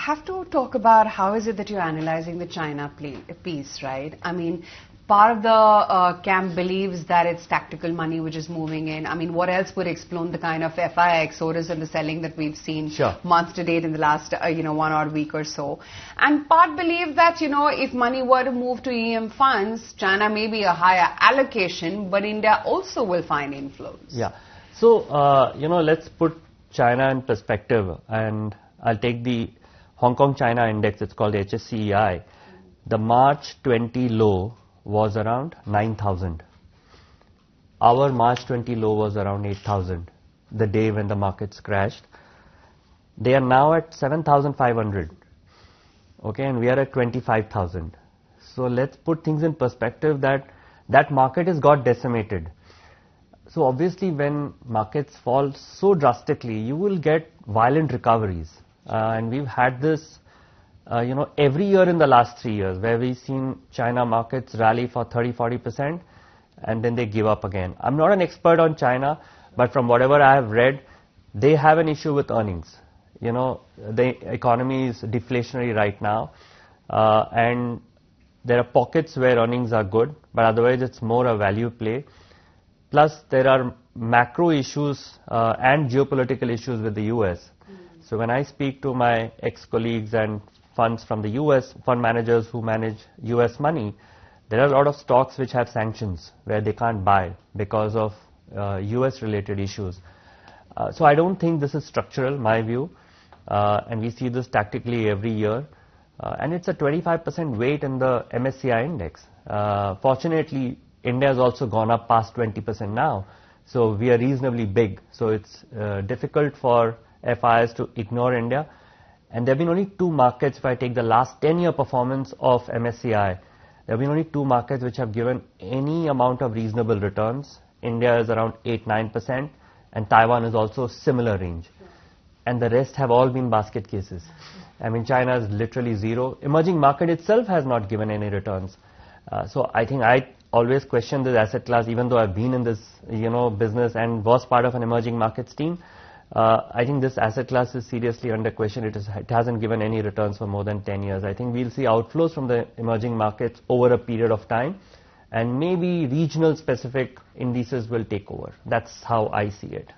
have to talk about how is it that you're analyzing the China piece, right? I mean, part of the camp believes that it's tactical money which is moving in. I mean, what else would explain the kind of FI exodus and the selling that we've seen month to date in the last, 1 odd week or so? And part believe that, if money were to move to EM funds, China may be a higher allocation, but India also will find inflows. Yeah. So, let's put China in perspective, and I'll take the Hong Kong China index. It's called HSCEI. The March 20 low was around 9,000. Our March 20 low was around 8,000, the day when the markets crashed. They are now at 7,500. Okay, and we are at 25,000. So let's put things in perspective that market has got decimated. So obviously when markets fall so drastically, you will get violent recoveries. And we've had this every year in the last 3 years, where we've seen China markets rally for 30-40% and then they give up again. I'm not an expert on China, but from whatever I have read, they have an issue with earnings. The economy is deflationary right now, and there are pockets where earnings are good, but otherwise it's more a value play. Plus there are macro issues and geopolitical issues with the US. So when I speak to my ex-colleagues and funds from the US, fund managers who manage US money, there are a lot of stocks which have sanctions where they can't buy because of US related issues. So I don't think this is structural, my view, and we see this tactically every year, and it's a 25% weight in the MSCI index. Fortunately, India has also gone up past 20% now, so we are reasonably big, so it's difficult for FIs to ignore India. And there have been only two markets, if I take the last 10-year performance of MSCI, there have been only two markets which have given any amount of reasonable returns. India is around 8-9%, and Taiwan is also similar range. And the rest have all been basket cases. I mean, China is literally zero. Emerging market itself has not given any returns. So I think I always question this asset class, even though I've been in this, business and was part of an emerging markets team. I think this asset class is seriously under question. It hasn't given any returns for more than 10 years. I think we'll see outflows from the emerging markets over a period of time, and maybe regional specific indices will take over. That's how I see it.